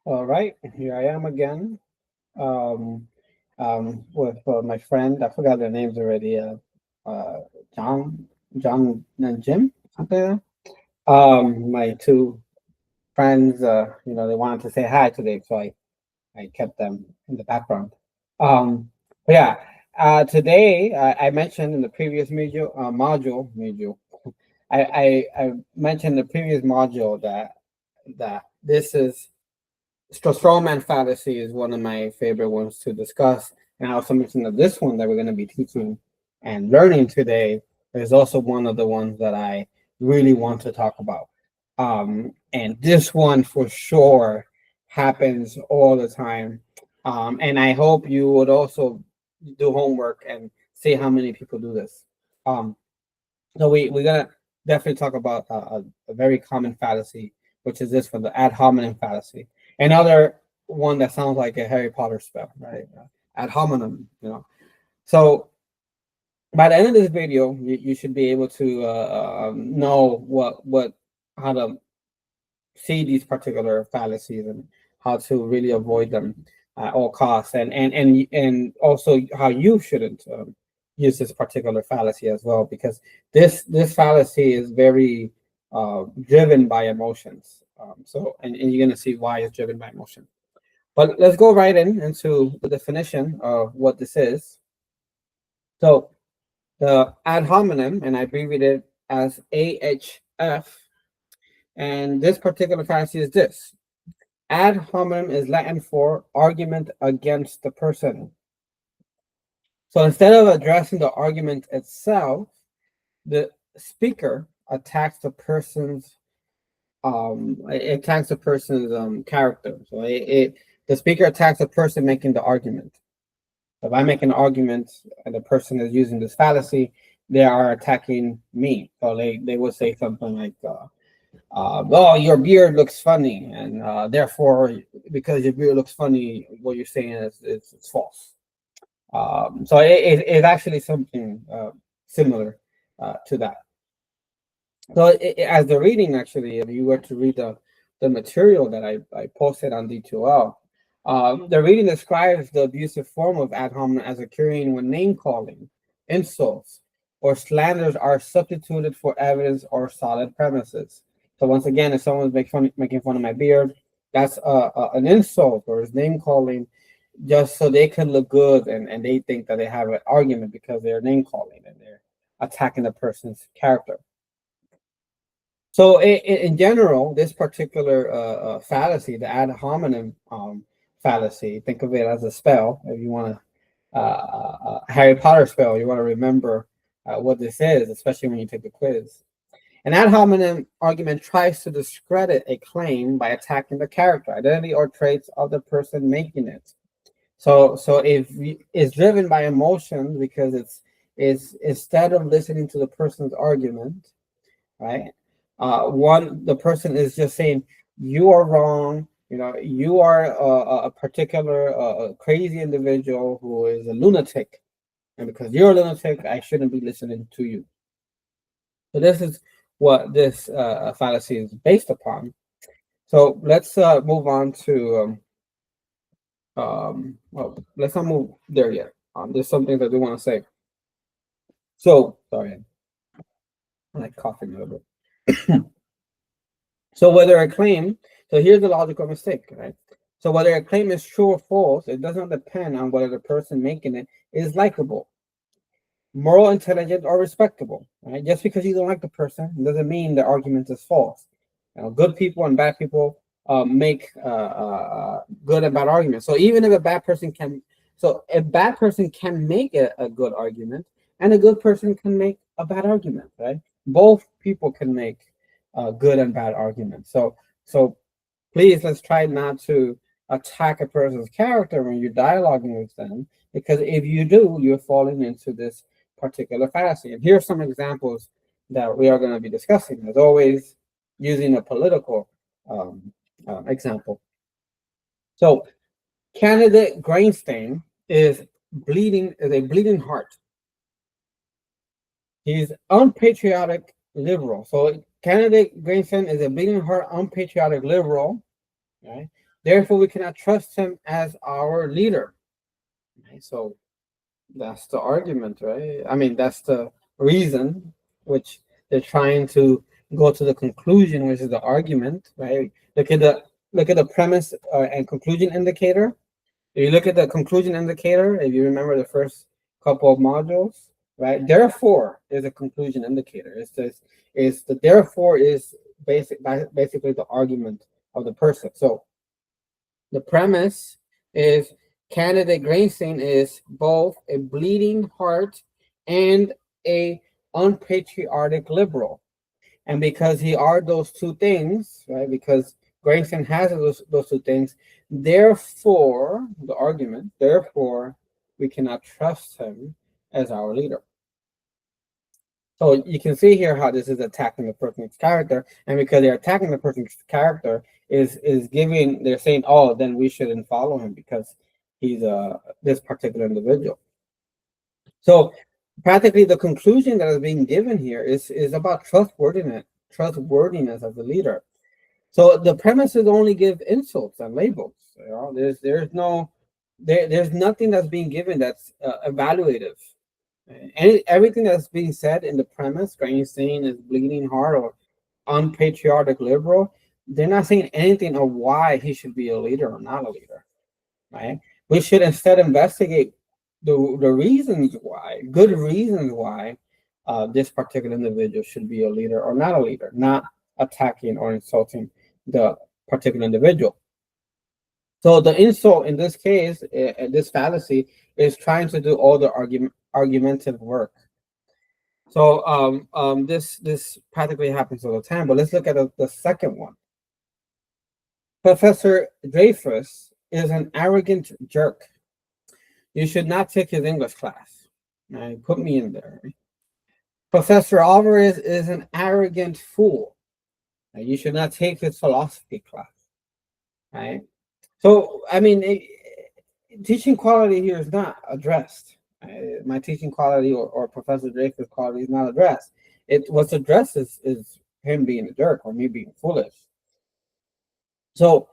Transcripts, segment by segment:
All right, here I am again um, with my friend. I forgot their names already. Uh, John, John, and Jim, something like that. My two friends, they wanted to say hi today, so I kept them in the background. Um, but yeah, today I mentioned in the previous module, I mentioned in the previous module that this is Strongman fallacy is one of my favorite ones to discuss. And I also mentioned that this one that we're going to be teaching and learning today is also one of the ones that I really want to talk about. And this one for sure happens all the time. And I hope you would also do homework and see how many people do this. Um, so we're going to definitely talk about a very common fallacy, which is this for the ad hominem fallacy. Another one that sounds like a Harry Potter spell, right? Ad hominem, So by the end of this video, you should be able to know how to see these particular fallacies and how to really avoid them at all costs, and also how you shouldn't use this particular fallacy as well, because this fallacy is very driven by emotions. And you're going to see why it's driven by emotion. But let's go right into the definition of what this is. So the ad hominem, and I abbreviate it as AHF, and this particular fallacy is this. Ad hominem is Latin for argument against the person. So instead of addressing the argument itself, the speaker attacks the person's character. So the speaker attacks the person making the argument. If I make an argument and the person is using this fallacy, they are attacking me. So they would say something like, "Oh, your beard looks funny, and therefore, because your beard looks funny, what you're saying is it's false." So it's actually something similar to that. So as the reading, actually, if you were to read the material that I posted on D2L, the reading describes the abusive form of ad hominem as occurring when name calling, insults, or slanders are substituted for evidence or solid premises. So once again, if someone's making fun of my beard, that's an insult or is name calling just so they can look good, and they think that they have an argument because they're name calling and they're attacking the person's character. So in general, this particular fallacy, the ad hominem fallacy, think of it as a spell. If you want a Harry Potter spell, you want to remember what this is, especially when you take the quiz. An ad hominem argument tries to discredit a claim by attacking the character, identity, or traits of the person making it. So if it's driven by emotion because it's instead of listening to the person's argument, right? The person is just saying you are wrong. You are a particular crazy individual who is a lunatic, and because you're a lunatic, I shouldn't be listening to you. So this is what this fallacy is based upon. So let's move on to well, let's not move there yet. There's something that I do want to say. So sorry, I'm like coughing a little bit. So whether a claim, so here's the logical mistake, right? So whether a claim is true or false, it doesn't depend on whether the person making it is likable, moral, intelligent, or respectable. Right? Just because you don't like the person doesn't mean the argument is false. Good people and bad people make good and bad arguments. So even if a bad person can, so a bad person can make a good argument, and a good person can make a bad argument. Right? Both people can make good and bad arguments. So please, let's try not to attack a person's character when you're dialoguing with them, because if you do, you're falling into this particular fallacy. And here are some examples that we are going to be discussing, as always, using a political example. So, candidate Grainstain is a bleeding heart. He's unpatriotic liberal. So, candidate Grainstain is a bleeding heart, unpatriotic liberal. Right? Therefore, we cannot trust him as our leader. Right? So that's the argument, right? I mean, that's the reason which they're trying to go to the conclusion, which is the argument, right? Look at the premise and conclusion indicator. If you look at the conclusion indicator, if you remember the first couple of modules, right? Therefore is a conclusion indicator. It's this is the therefore is basically the argument of the person. So the premise is candidate Grayson is both a bleeding heart and a unpatriotic liberal. And because he are those two things, right? Because Grayson has those two things, therefore, the argument, therefore, we cannot trust him as our leader. So you can see here how this is attacking the person's character, and because they're attacking the person's character, is giving they're saying, oh, then we shouldn't follow him because he's this particular individual. So practically, the conclusion that is being given here is about trustworthiness of the leader. So the premises only give insults and labels. You know, there's nothing that's being given that's evaluative. Everything that's being said in the premise, Granny's saying is bleeding heart or unpatriotic liberal. They're not saying anything of why he should be a leader or not a leader, right? We should instead investigate the reasons why, good reasons why this particular individual should be a leader or not a leader, not attacking or insulting the particular individual. So the insult in this case, this fallacy, is trying to do all the argumentative work. So this practically happens all the time. But let's look at the second one. Professor Dreyfus is an arrogant jerk. You should not take his English class. Right? Put me in there. Professor Alvarez is an arrogant fool. You should not take his philosophy class. Right? So, I mean, teaching quality here is not addressed. My teaching quality or Professor Dreyfus' quality is not addressed. What's addressed is him being a jerk or me being foolish. So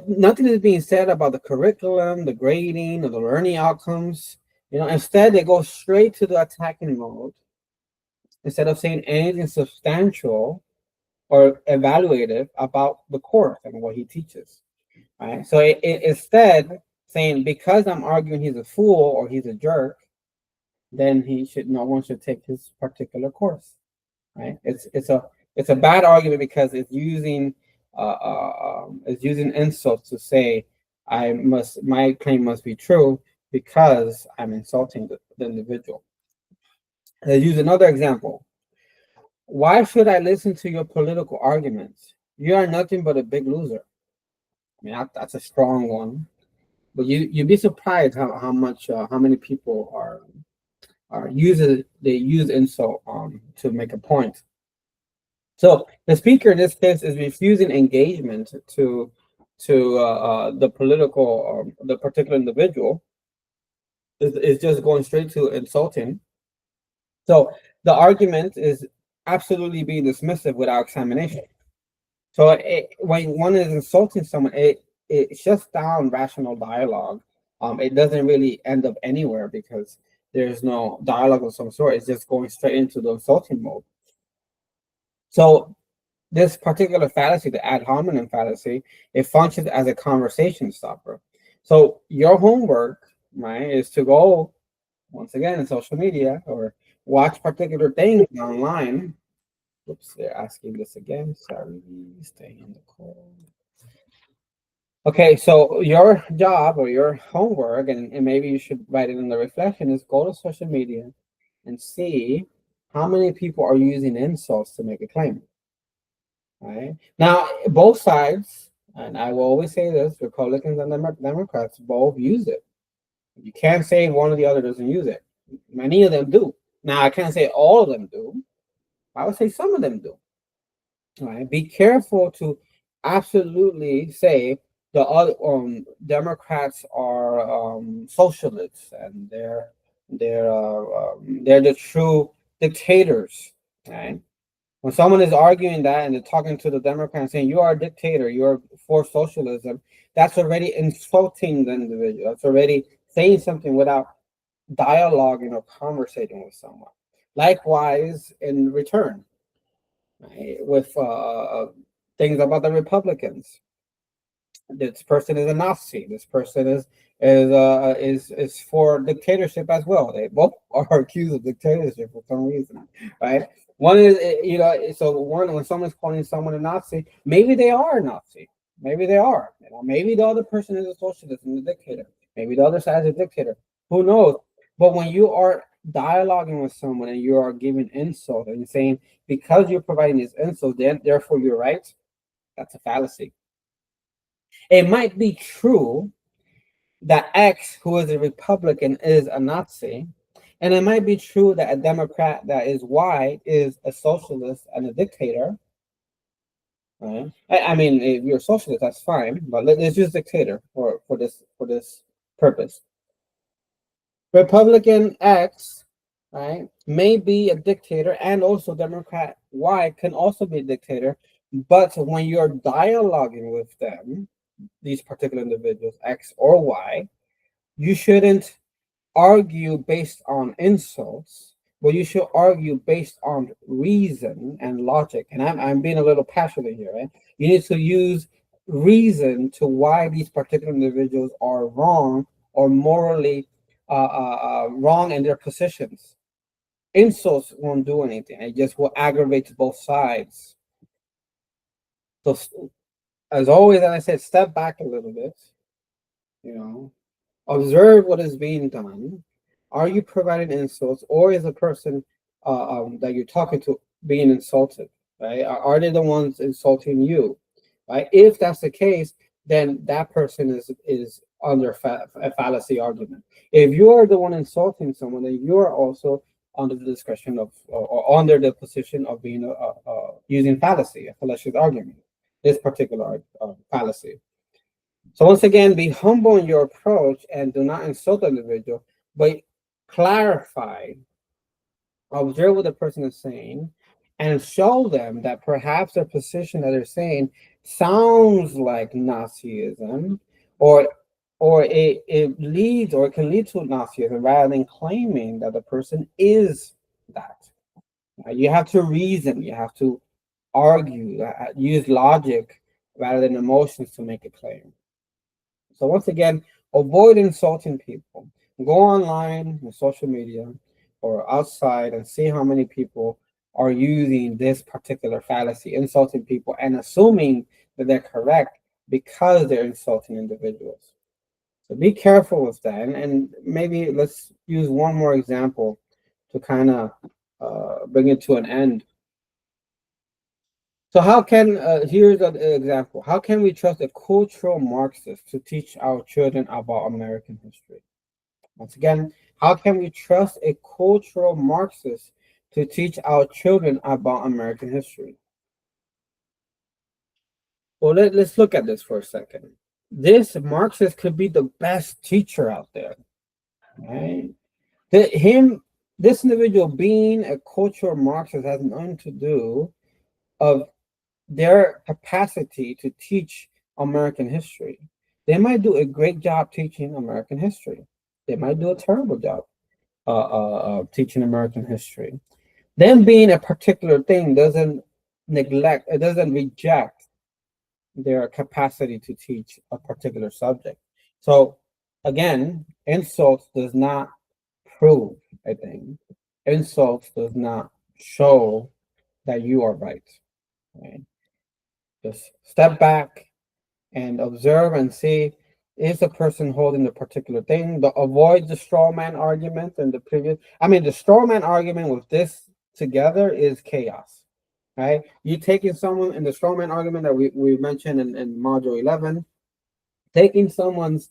nothing is being said about the curriculum, the grading, or the learning outcomes. Instead they go straight to the attacking mode instead of saying anything substantial or evaluative about the course and what he teaches. Right? So instead saying because I'm arguing he's a fool or he's a jerk, then no one should take his particular course. Right? It's a bad argument because it's using insults to say my claim must be true because I'm insulting the individual. Let's use another example. Why should I listen to your political arguments? You are nothing but a big loser. I mean, that's a strong one, but you'd be surprised how many people they use insult to make a point. So the speaker in this case is refusing engagement to the particular individual. Is just going straight to insulting. So the argument is absolutely being dismissive without examination. So when one is insulting someone, it shuts down rational dialogue. It doesn't really end up anywhere because there's no dialogue of some sort. It's just going straight into the insulting mode. So this particular fallacy, the ad hominem fallacy, it functions as a conversation stopper. So your homework, right, is to go once again in social media or watch particular things online. Oops, they're asking this again. Sorry, stay in the call. Okay, so your job or your homework, and maybe you should write it in the reflection, is go to social media and see how many people are using insults to make a claim. Right? Now, both sides, and I will always say this, Republicans and Democrats both use it. You can't say one or the other doesn't use it. Many of them do. Now, I can't say all of them do. I would say some of them do. All right? Be careful to absolutely say the other Democrats are socialists and they're the true dictators. Right? When someone is arguing that and they're talking to the Democrat and saying you are a dictator, you're for socialism, that's already insulting the individual. That's already saying something without dialoguing or conversating with someone. Likewise, in return, right, with things about the Republicans, this person is a Nazi. This person is for dictatorship as well. They both are accused of dictatorship for some reason, right? One is so one when someone's calling someone a Nazi, maybe they are a Nazi. Maybe they are. You know, maybe the other person is a socialist and a dictator. Maybe the other side is a dictator. Who knows? But when you are dialoguing with someone and you are giving insult and saying because you're providing these insults, then therefore you're right, that's a fallacy. It might be true that X, who is a Republican, is a Nazi, and it might be true that a Democrat that is Y is a socialist and a dictator. Right? I mean, if you're a socialist, that's fine, but let's use dictator for this purpose. Republican X, right, may be a dictator, and also Democrat Y can also be a dictator. But when you're dialoguing with them, these particular individuals, X or Y, you shouldn't argue based on insults, but you should argue based on reason and logic. And I'm being a little passionate here, right? You need to use reason to why these particular individuals are wrong or morally wrong in their positions. Insults won't do anything. It just will aggravate both sides. So, as always, as I said, step back a little bit, you know, observe what is being done. Are you providing insults, or is the person that you're talking to being insulted? Right? Are they the ones insulting you? Right? If that's the case, then that person is under a fallacy argument. If you are the one insulting someone, then you are also under the discretion of or under the position of being using fallacy, a fallacious argument. This particular fallacy. So once again, be humble in your approach and do not insult the individual, but clarify, observe what the person is saying, and show them that perhaps their position that they're saying sounds like Nazism, or it leads or it can lead to Nazism rather than claiming that the person is that. You have to reason, you have to argue, use logic rather than emotions to make a claim. So once again, avoid insulting people. Go online on social media or outside and see how many people are using this particular fallacy, insulting people and assuming that they're correct because they're insulting individuals. So be careful with that. And maybe let's use one more example to kind of bring it to an end. So how can here's an example. How can we trust a cultural Marxist to teach our children about American history? Once again, how can we trust a cultural Marxist to teach our children about American history? Well, let's look at this for a second. This Marxist could be the best teacher out there, right? This individual being a cultural Marxist has nothing to do of their capacity to teach American history. They might do a great job teaching American history. They might do a terrible job teaching American history. Them being a particular thing doesn't neglect, it doesn't reject their capacity to teach a particular subject. So again, insults does not prove a thing. Insults does not show that you are right. Right? Just step back and observe and see, is the person holding the particular thing. But avoid the straw man argument and the previous. I mean, the straw man argument with this together is chaos, right? You taking someone in the straw man argument that we mentioned in module 11, taking someone's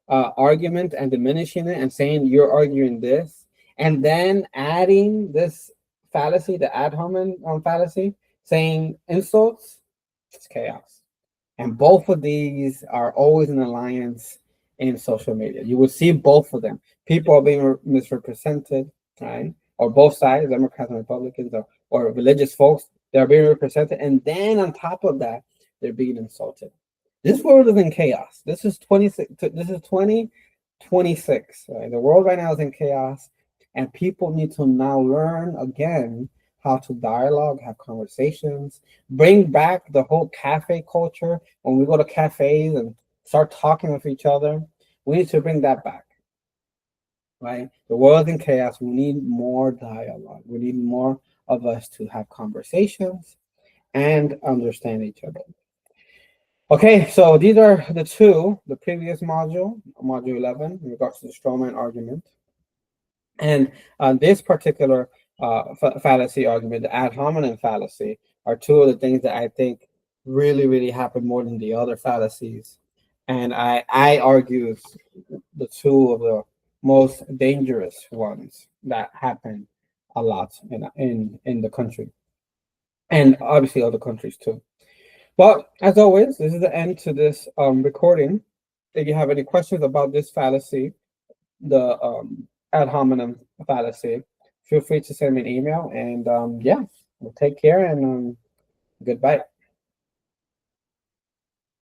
argument and diminishing it and saying you're arguing this, and then adding this fallacy, the ad hominem fallacy, saying insults, it's chaos. And both of these are always in alliance in social media. You will see both of them. People are being misrepresented, right? Or both sides, Democrats and Republicans, or religious folks They're being represented, and then on top of that, they're being insulted. This world is in chaos. This is 26. This is 2026. Right? The world right now is in chaos, and people need to now learn again how to dialogue, have conversations, bring back the whole cafe culture. When we go to cafes and start talking with each other, we need to bring that back. Right? The world in chaos. We need more dialogue. We need more of us to have conversations and understand each other. Okay, so these are the previous module, module 11, in regards to the strawman argument. And this particular fallacy argument, the ad hominem fallacy, are two of the things that I think really happen more than the other fallacies. And I argue the two of the most dangerous ones that happen a lot in the country, and obviously other countries too. Well, as always, this is the end to this recording. If you have any questions about this fallacy, the ad hominem fallacy, feel free to send me an email. And yeah, we'll take care and goodbye.